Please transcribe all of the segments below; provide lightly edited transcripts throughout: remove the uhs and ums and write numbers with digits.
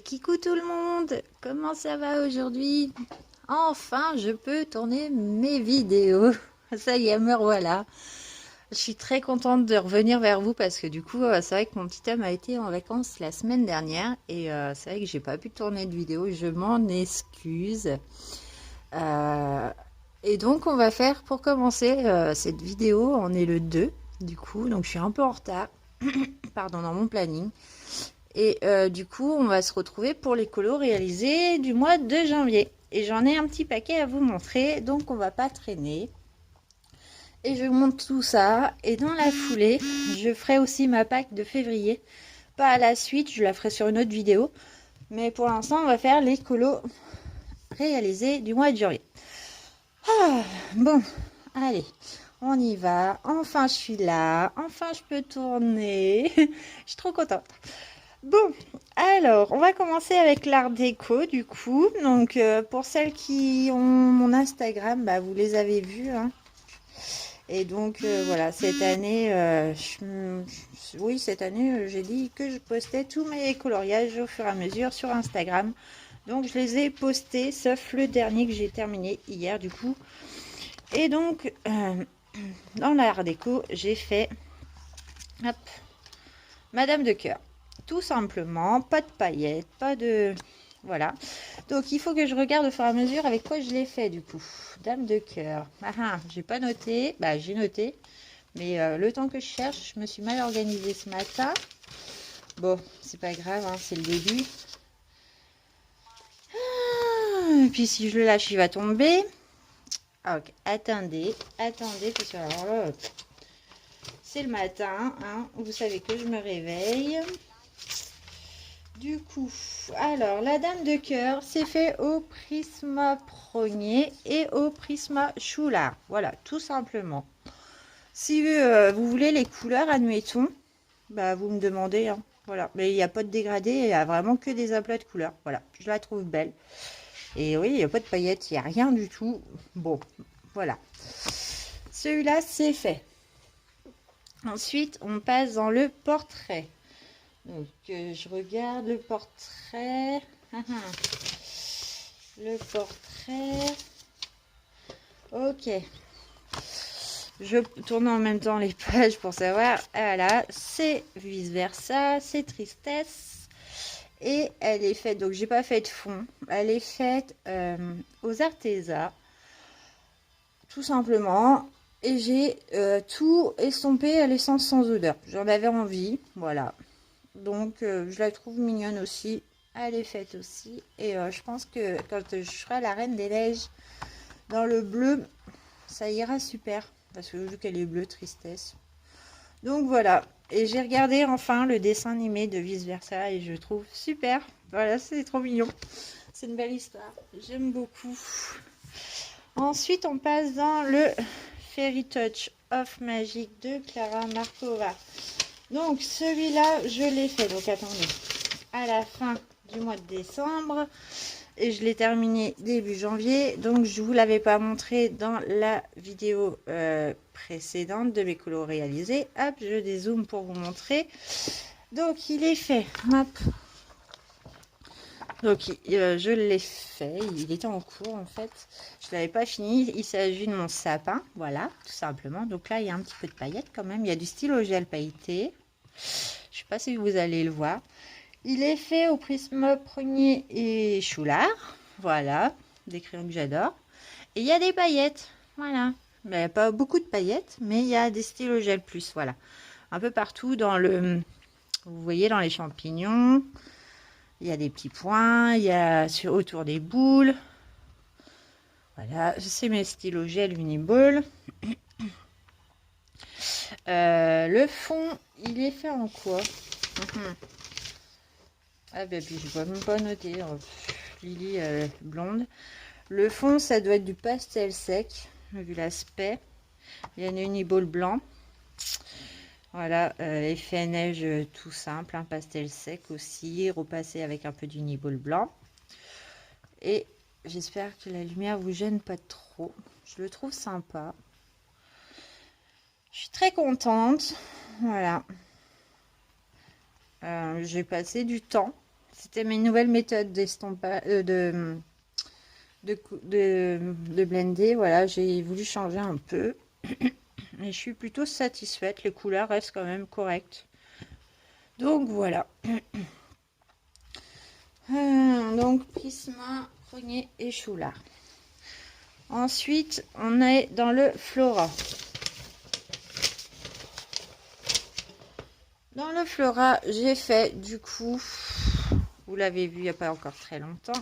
Kikou tout le monde, comment ça va aujourd'hui? Enfin, je peux tourner mes vidéos. Ça y est, me revoilà. Je suis très contente de revenir vers vous parce que du coup, c'est vrai que mon petit homme a été en vacances la semaine dernière et c'est vrai que j'ai pas pu tourner de vidéo. Je m'en excuse. Euh, et donc, on va faire pour commencer cette vidéo. On est le 2 du coup, donc je suis un peu en retard. Pardon, dans mon planning. Et du coup, on va se retrouver pour les colos réalisés du mois de janvier. Et j'en ai un petit paquet à vous montrer, donc on va pas traîner. Et je vous montre tout ça. Et dans la foulée, je ferai aussi ma pack de février. Pas à la suite, je la ferai sur une autre vidéo. Mais pour l'instant, on va faire les colos réalisés du mois de janvier. Ah, bon, allez, on y va. Enfin, je suis là. Enfin, je peux tourner. Je suis trop contente. Bon, alors, on va commencer avec l'art déco du coup. Donc, pour celles qui ont mon Instagram, bah, vous les avez vus, hein. Et donc, voilà, cette année, oui, cette année, j'ai dit que je postais tous mes coloriages au fur et à mesure sur Instagram. Donc, je les ai postés, sauf le dernier que j'ai terminé hier, du coup. Et donc, dans l'art déco, j'ai fait, hop, Madame de cœur. Tout simplement, pas de paillettes, pas de... Voilà. Donc, il faut que je regarde au fur et à mesure avec quoi je l'ai fait, du coup. Dame de cœur. Ah, ah, j'ai pas noté. Bah, j'ai noté. Mais le temps que je cherche, je me suis mal organisée ce matin. Bon, c'est pas grave, hein, c'est le début. Ah, et puis, si je le lâche, il va tomber. Ah, ok. Attendez, parce que alors là, c'est le matin, hein. Vous savez que je me réveille. Du coup, alors la dame de cœur, c'est fait au Prisma Progné et au Prisma Choulard. Voilà, tout simplement. Si vous voulez les couleurs, admettons, bah vous me demandez, hein. Voilà, mais il n'y a pas de dégradé, il n'y a vraiment que des aplats de couleurs. Voilà, je la trouve belle. Et oui, il n'y a pas de paillettes, il n'y a rien du tout. Bon, voilà. Celui-là, c'est fait. Ensuite, on passe dans le portrait. Donc, je regarde le portrait. Le portrait. Ok. Je tourne en même temps les pages pour savoir. Voilà, c'est vice versa, c'est tristesse. Et elle est faite, donc j'ai pas fait de fond. Elle est faite aux Arteza. Tout simplement. Et j'ai tout estompé à l'essence sans odeur. J'en avais envie. Voilà. Donc, je la trouve mignonne aussi. Elle est faite aussi. Et je pense que quand je ferai la Reine des Neiges dans le bleu, ça ira super. Parce que vu qu'elle est bleue, tristesse. Donc, voilà. Et j'ai regardé enfin le dessin animé de Vice Versa et je trouve super. Voilà, c'est trop mignon. C'est une belle histoire. J'aime beaucoup. Ensuite, on passe dans le Fairy Touch of Magic de Clara Markova. Donc celui-là, je l'ai fait, donc attendez, à la fin du mois de décembre. Et je l'ai terminé début janvier. Donc je ne vous l'avais pas montré dans la vidéo précédente de mes colos réalisés. Hop, je dézoome pour vous montrer. Donc il est fait. Hop. Donc je l'ai fait. Il était en cours en fait. Je ne l'avais pas fini. Il s'agit de mon sapin. Voilà, tout simplement. Donc là, il y a un petit peu de paillettes quand même. Il y a du stylo gel pailleté. Je ne sais pas si vous allez le voir. Il est fait au Prisme Progné et Choulard. Voilà, des crayons que j'adore. Et il y a des paillettes. Voilà. Mais pas beaucoup de paillettes, mais il y a des stylos gel plus. Voilà. Un peu partout dans le... Vous voyez, dans les champignons. Il y a des petits points. Il y a autour des boules. Voilà. C'est mes stylos gel Uniball. Le fond, il est fait en quoi? Ah ben puis je ne vais même pas noter. Lily blonde. Le fond, ça doit être du pastel sec, vu l'aspect. Il y a un uniball blanc. Voilà, effet neige tout simple, un pastel sec aussi, repassé avec un peu d'uniball blanc. Et j'espère que la lumière vous gêne pas trop. Je le trouve sympa. Je suis très contente. Voilà. J'ai passé du temps. C'était mes nouvelles méthodes d'estompage, de blender. Voilà, j'ai voulu changer un peu. Et je suis plutôt satisfaite. Les couleurs restent quand même correctes. Donc voilà. Donc Prisma, Crognier et Choula. Ensuite, on est dans le Flora. Dans le Flora, j'ai fait du coup, vous l'avez vu il n'y a pas encore très longtemps,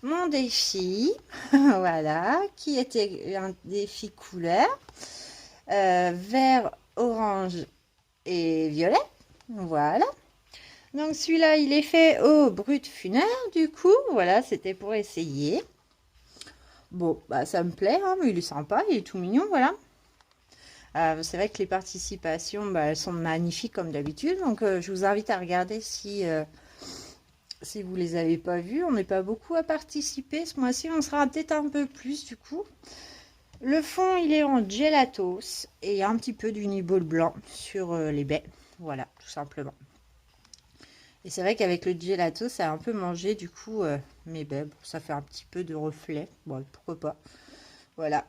mon défi, voilà, qui était un défi couleur, vert, orange et violet, voilà. Donc celui-là, il est fait au brut funaire, du coup, voilà, c'était pour essayer. Bon, bah ça me plaît, hein, mais il est sympa, il est tout mignon, voilà. C'est vrai que les participations, bah, elles sont magnifiques comme d'habitude, donc je vous invite à regarder si vous les avez pas vues. On n'est pas beaucoup à participer ce mois-ci, on sera peut-être un peu plus du coup. Le fond, il est en gelatos et un petit peu d'uniball blanc sur les baies, voilà, tout simplement. Et c'est vrai qu'avec le gelato, ça a un peu mangé du coup mes baies. Bon, ça fait un petit peu de reflet. Bon, pourquoi pas. Voilà.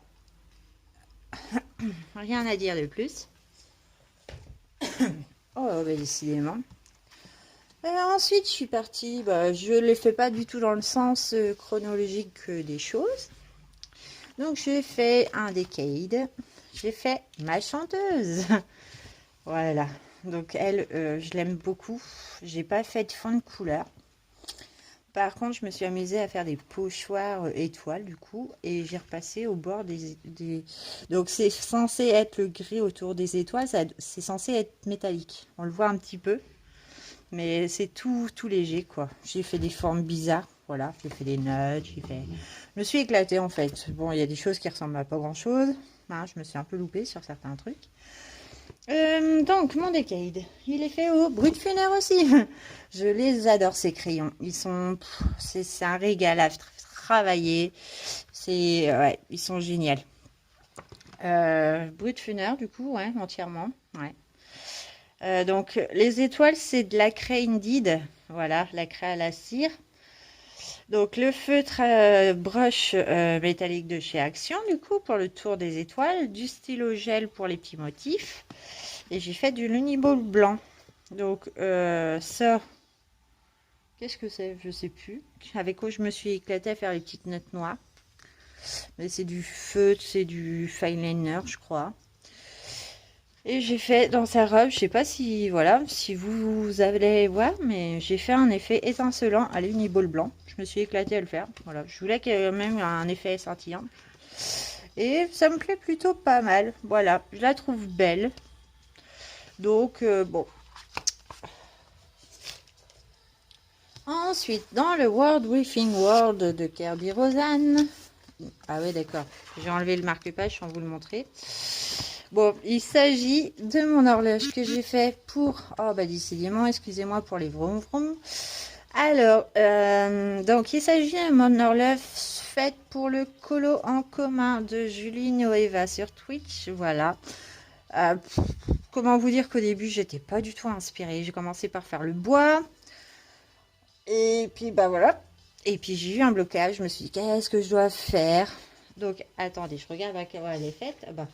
Rien à dire de plus. Oh, bah, décidément. Ensuite, je suis partie. Bah, je ne les fais pas du tout dans le sens chronologique des choses. Donc, j'ai fait un Decade. J'ai fait ma chanteuse. Voilà. Donc, elle, je l'aime beaucoup. J'ai pas fait de fond de couleur. Par contre, je me suis amusée à faire des pochoirs étoiles du coup, et j'ai repassé au bord des... Donc c'est censé être le gris autour des étoiles, c'est censé être métallique. On le voit un petit peu, mais c'est tout léger quoi. J'ai fait des formes bizarres, voilà, j'ai fait des nuts, j'ai fait... Je me suis éclatée en fait. Bon, il y a des choses qui ressemblent à pas grand chose, hein, je me suis un peu loupée sur certains trucs. Donc mon Decade, il est fait au brut funaire aussi. Je les adore ces crayons. Ils sont, c'est un régal à travailler. C'est, ouais, ils sont géniaux. Brut funaire du coup, ouais, entièrement, ouais. Donc les étoiles, c'est de la craie Indeed, voilà, la craie à la cire. Donc le feutre brush métallique de chez Action du coup pour le tour des étoiles, du stylo gel pour les petits motifs. Et j'ai fait du Luniball blanc. Donc ça, qu'est-ce que c'est? Je sais plus. Avec quoi je me suis éclatée à faire les petites notes noires. Mais c'est du feutre, c'est du fineliner, je crois. Et j'ai fait dans sa robe, je sais pas si voilà, si vous allez voir, mais j'ai fait un effet étincelant à l'uniball blanc. Je me suis éclatée à le faire. Voilà, je voulais qu'il y ait même un effet scintillant. Et ça me plaît plutôt pas mal. Voilà, je la trouve belle. Donc bon. Ensuite, dans le World Within World de Kirby Rosanne. Ah ouais, d'accord. J'ai enlevé le marque-page sans vous le montrer. Bon, il s'agit de mon horloge que j'ai fait pour... Oh, bah décidément, excusez-moi pour les vroom vroom. Alors, donc il s'agit de mon horloge faite pour le colo en commun de Julie Noeva sur Twitch. Voilà. Comment vous dire qu'au début, j'étais pas du tout inspirée. J'ai commencé par faire le bois. Et puis, bah voilà. Et puis, j'ai eu un blocage. Je me suis dit, qu'est-ce que je dois faire? Donc, attendez, je regarde à quelle heure elle est faite. Ah bah.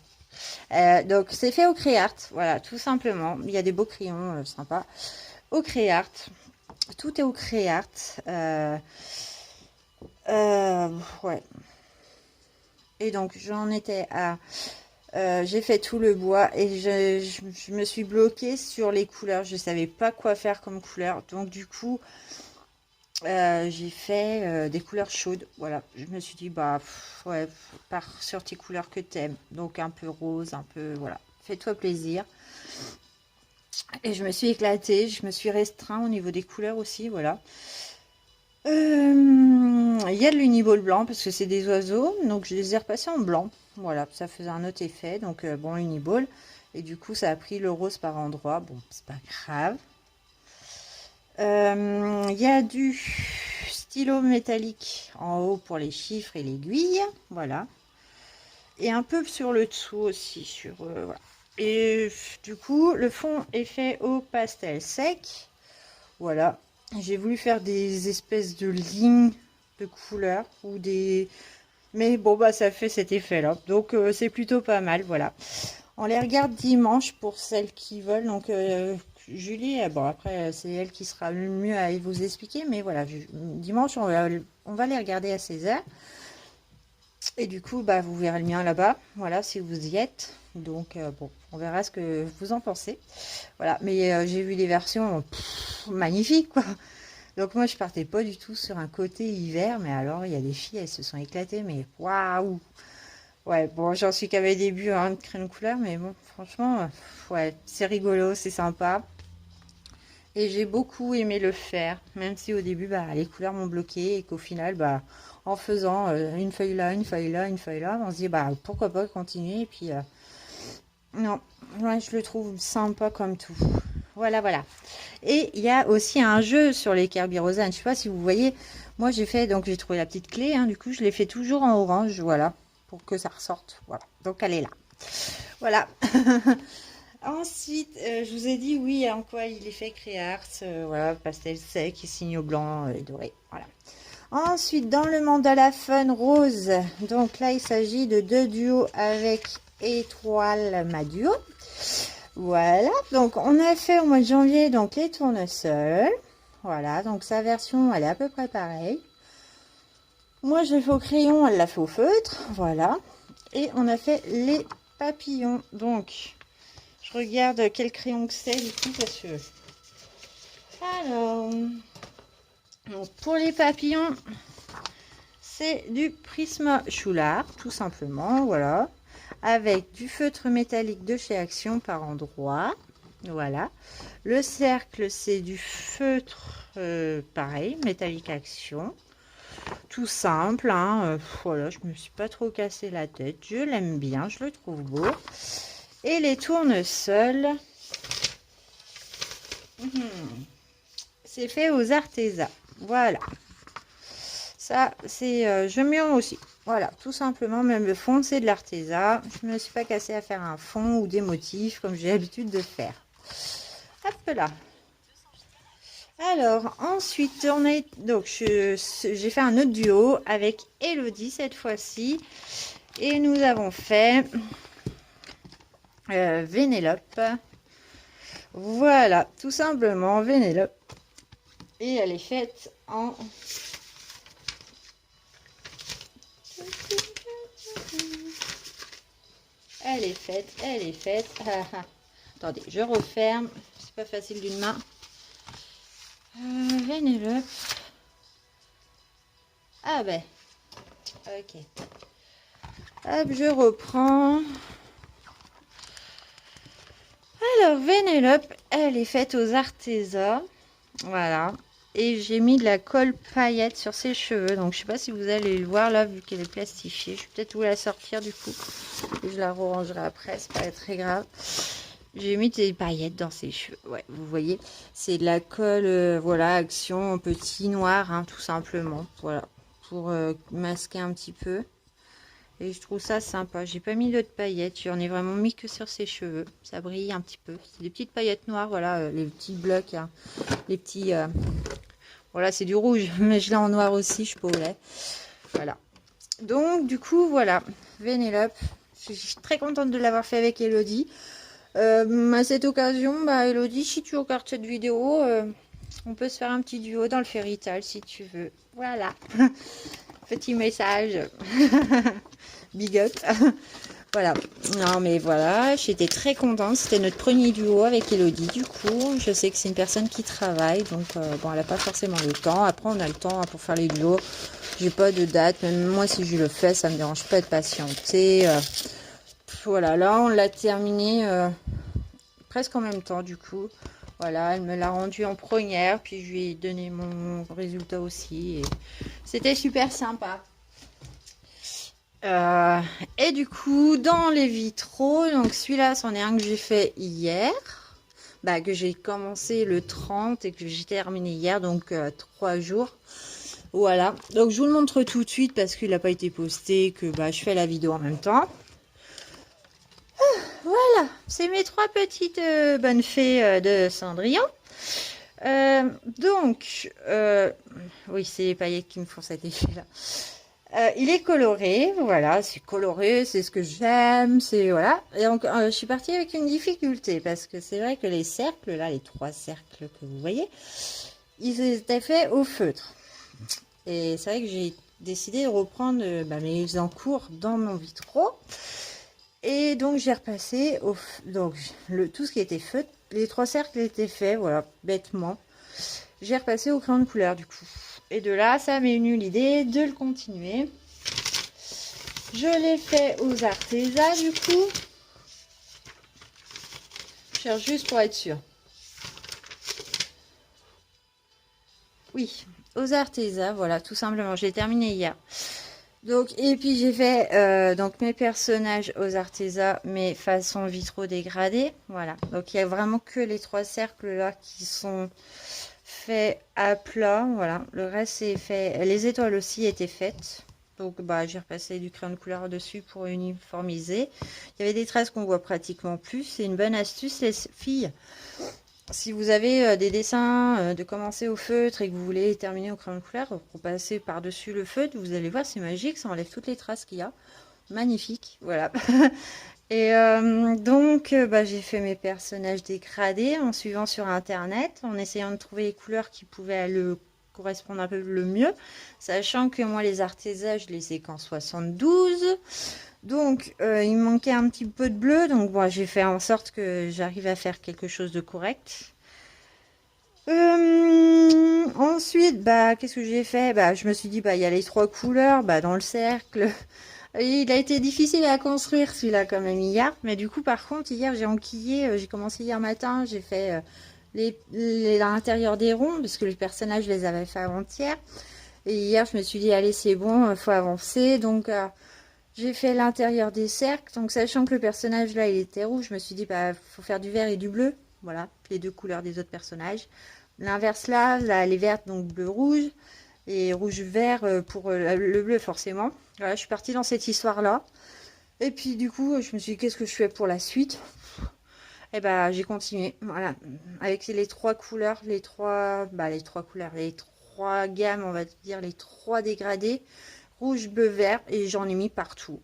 Donc, c'est fait au Créart. Voilà, tout simplement. Il y a des beaux crayons sympas. Au Créart. Tout est au Créart. Ouais. Et donc, j'en étais à... j'ai fait tout le bois et je me suis bloquée sur les couleurs. Je ne savais pas quoi faire comme couleur. Donc, du coup... j'ai fait des couleurs chaudes, voilà. Je me suis dit, bah, ouais, pars sur tes couleurs que t'aimes. Donc, un peu rose, un peu, voilà. Fais-toi plaisir. Et je me suis éclatée, je me suis restreint au niveau des couleurs aussi, voilà. Il y a de l'uniball blanc parce que c'est des oiseaux, donc je les ai repassés en blanc. Voilà, ça faisait un autre effet. Donc, bon, uniball. Et du coup, ça a pris le rose par endroit. Bon, c'est pas grave. Il y a du stylo métallique en haut pour les chiffres et l'aiguille, voilà. Et un peu sur le dessous aussi, sur voilà. Et du coup, le fond est fait au pastel sec, voilà. J'ai voulu faire des espèces de lignes de couleurs ou des... Mais bon, bah ça fait cet effet-là. Donc c'est plutôt pas mal, voilà. On les regarde dimanche pour celles qui veulent. Donc Julie, bon après c'est elle qui sera le mieux à vous expliquer. Mais voilà, dimanche on va les regarder à 16h. Et du coup, bah, vous verrez le mien là-bas. Voilà, si vous y êtes. Donc bon, on verra ce que vous en pensez. Voilà, mais j'ai vu des versions magnifiques, quoi. Donc moi, je partais pas du tout sur un côté hiver. Mais alors, il y a des filles, elles se sont éclatées. Mais waouh! Ouais, bon, j'en suis qu'à mes débuts hein, de crayon couleur, mais bon, franchement, ouais, c'est rigolo, c'est sympa. Et j'ai beaucoup aimé le faire, même si au début, bah, les couleurs m'ont bloqué et qu'au final, bah, en faisant une feuille là, une feuille là, une feuille là, on se dit, bah, pourquoi pas continuer. Et puis, non, ouais, je le trouve sympa comme tout. Voilà, voilà. Et il y a aussi un jeu sur les Kerberos. Je sais pas si vous voyez, moi j'ai fait, donc j'ai trouvé la petite clé, hein, du coup je l'ai fait toujours en orange, voilà, pour que ça ressorte. Voilà, donc elle est là. Voilà. Ensuite, je vous ai dit oui, en quoi il est fait Créart, voilà, pastel sec et signaux blanc et doré. Voilà. Ensuite, dans le mandala fun rose, donc là il s'agit de 2 duos avec étoile ma duo. Voilà, donc on a fait au mois de janvier donc les tournesols. Voilà, donc sa version elle est à peu près pareille. Moi je l'ai fait au crayon, elle l'a fait au feutre. Voilà, et on a fait les papillons. Donc je regarde quel crayon que c'est du coup parce que. Alors, donc pour les papillons, c'est du Prisma Choulard, tout simplement, voilà. Avec du feutre métallique de chez Action par endroit. Voilà. Le cercle, c'est du feutre, pareil, métallique Action. Tout simple, hein. Voilà, je me suis pas trop cassé la tête. Je l'aime bien, je le trouve beau. Et les tournesols, c'est fait aux artésans. Voilà. Ça, c'est je mets aussi. Voilà, tout simplement, même le fond, c'est de l'artisanat. Je ne me suis pas cassé à faire un fond ou des motifs comme j'ai l'habitude de faire. Hop là. Alors, ensuite, on a donc j'ai fait un autre duo avec Elodie cette fois-ci. Et nous avons fait Vénélope. Voilà, tout simplement, Vénélope. Et elle est faite en... Elle est faite, elle est faite. Ah, ah. Attendez, je referme. C'est pas facile d'une main. Vénélope. Ah ben. Ok. Hop, je reprends. Alors, Vénélope, elle est faite aux artésans. Voilà. Et j'ai mis de la colle paillette sur ses cheveux. Donc, je sais pas si vous allez le voir là, vu qu'elle est plastifiée. Je vais peut-être vous la sortir du coup. Et je la rangerai après, c'est pas très grave. J'ai mis des paillettes dans ses cheveux. Ouais, vous voyez, c'est de la colle, voilà, Action petit noir, hein, tout simplement. Voilà, pour masquer un petit peu. Et je trouve ça sympa. J'ai pas mis d'autres paillettes. J'en ai vraiment mis que sur ses cheveux. Ça brille un petit peu. C'est des petites paillettes noires, voilà, les petits blocs, hein, les petits... Voilà, c'est du rouge, mais je l'ai en noir aussi, je peux au lait. Voilà. Donc, du coup, voilà, Vénélope. Je suis très contente de l'avoir fait avec Elodie. À cette occasion, bah, Elodie, si tu regardes cette vidéo, on peut se faire un petit duo dans le Fairytale si tu veux. Voilà. Petit message. Big up. Voilà. Non, mais voilà, j'étais très contente. C'était notre premier duo avec Elodie. Du coup, je sais que c'est une personne qui travaille. Donc, bon, elle n'a pas forcément le temps. Après, on a le temps pour faire les duos. J'ai pas de date. Même moi, si je le fais, ça me dérange pas de patienter. Voilà, là, on l'a terminé presque en même temps, du coup. Voilà, elle me l'a rendu en première. Puis, je lui ai donné mon résultat aussi. Et c'était super sympa. Et du coup, dans les vitraux, donc celui-là, c'en est un que j'ai fait hier, bah, que j'ai commencé le 30 et que j'ai terminé hier, donc 3 jours. Voilà, donc je vous le montre tout de suite parce qu'il n'a pas été posté, que bah, je fais la vidéo en même temps. Voilà, c'est mes 3 petites bonnes fées de Cendrillon. Donc, oui, c'est les paillettes qui me font cet effet-là. Il est coloré, voilà, c'est coloré, c'est ce que j'aime, c'est voilà. Et donc, je suis partie avec une difficulté parce que c'est vrai que les cercles, là, les 3 cercles que vous voyez, ils étaient faits au feutre. Et c'est vrai que j'ai décidé de reprendre mes encours dans mon vitraux. Et donc, j'ai repassé tout ce qui était feutre. Les 3 cercles étaient faits, voilà, bêtement. J'ai repassé au crayon de couleur, du coup. Et de là, ça m'est venu l'idée de le continuer. Je l'ai fait aux Arteza, du coup. Je cherche juste pour être sûre. Oui, aux Arteza, voilà, tout simplement. J'ai terminé hier. Donc, et puis j'ai fait donc mes personnages aux Arteza, mes façons vitraux dégradés. Voilà. Donc il y a vraiment que les 3 cercles là qui sont faits à plat. Voilà. Le reste c'est fait. Les étoiles aussi étaient faites. Donc j'ai repassé du crayon de couleur dessus pour uniformiser. Il y avait des traces qu'on voit pratiquement plus. C'est une bonne astuce les filles. Si vous avez des dessins de commencer au feutre et que vous voulez terminer au crayon de couleur, pour passer par-dessus le feutre, vous allez voir, c'est magique, ça enlève toutes les traces qu'il y a. Magnifique, voilà. Et donc, j'ai fait mes personnages dégradés en suivant sur Internet, en essayant de trouver les couleurs qui pouvaient correspondre un peu le mieux, sachant que moi, les Arteza, je les ai qu'en 72. Donc, il me manquait un petit peu de bleu. Donc, j'ai fait en sorte que j'arrive à faire quelque chose de correct. Ensuite, qu'est-ce que j'ai fait? Je me suis dit, il y a les 3 couleurs dans le cercle. Il a été difficile à construire celui-là quand même hier. Mais du coup, par contre, hier, j'ai enquillé. J'ai commencé hier matin. J'ai fait l'intérieur des ronds parce que les personnages, je les avais fait avant-hier. Et hier, je me suis dit, allez, c'est bon, il faut avancer. Donc, j'ai fait l'intérieur des cercles, donc sachant que le personnage là il était rouge, je me suis dit faut faire du vert et du bleu, voilà, les 2 couleurs des autres personnages. L'inverse là, elle est verte, donc bleu-rouge, et rouge-vert pour le bleu forcément. Voilà, je suis partie dans cette histoire là. Et puis du coup, je me suis dit qu'est-ce que je fais pour la suite? Et j'ai continué, voilà, avec les 3 couleurs, les trois couleurs, les 3 gammes, on va dire les 3 dégradés. Rouge, bleu, vert et j'en ai mis partout.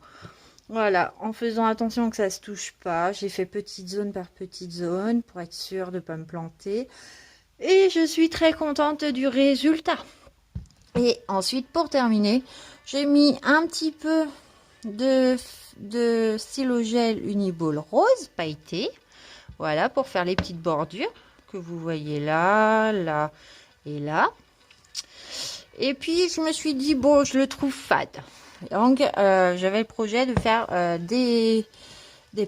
Voilà, en faisant attention que ça se touche pas. J'ai fait petite zone par petite zone pour être sûre de ne pas me planter. Et je suis très contente du résultat. Et ensuite, pour terminer, j'ai mis un petit peu de stylo gel Uniball rose pailleté. Voilà, pour faire les petites bordures que vous voyez là, là et là. Et puis, je me suis dit, bon, je le trouve fade. Donc, j'avais le projet de faire des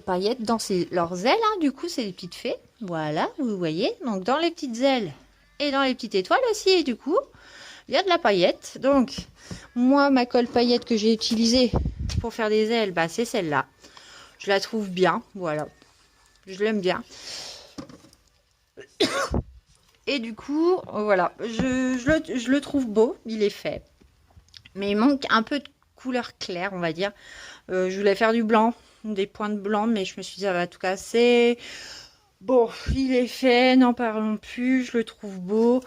paillettes dans leurs ailes. Hein. Du coup, c'est des petites fées. Voilà, vous voyez. Donc, dans les petites ailes et dans les petites étoiles aussi. Et du coup, il y a de la paillette. Donc, moi, ma colle paillette que j'ai utilisée pour faire des ailes, c'est celle-là. Je la trouve bien. Voilà. Je l'aime bien. Et du coup, voilà, je le trouve beau, il est fait. Mais il manque un peu de couleur claire, on va dire. Je voulais faire du blanc, des points de blanc, mais je me suis dit, ça va tout casser. Bon, il est fait, n'en parlons plus, je le trouve beau.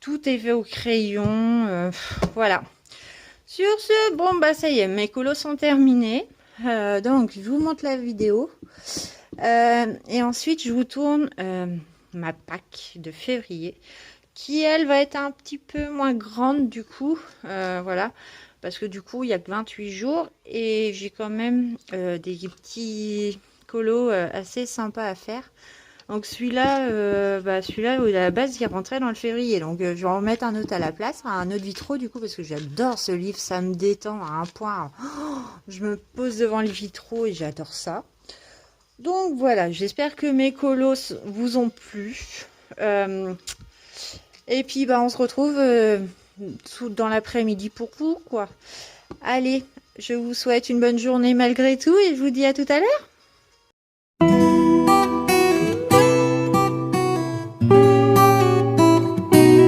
Tout est fait au crayon, voilà. Sur ce, ça y est, mes colos sont terminés. Donc, je vous montre la vidéo. Et ensuite, je vous tourne ma pack de février qui elle va être un petit peu moins grande du coup voilà parce que du coup il y a que 28 jours et j'ai quand même des petits colos assez sympas à faire. Donc celui-là celui-là à la base il rentrait dans le février, donc je vais en remettre un autre à la place, un autre vitraux du coup parce que j'adore ce livre, ça me détend à un point. Je me pose devant les vitraux et j'adore ça. Donc voilà, j'espère que mes colos vous ont plu. Et puis on se retrouve dans l'après-midi pour vous, quoi. Allez, je vous souhaite une bonne journée malgré tout et je vous dis à tout à l'heure.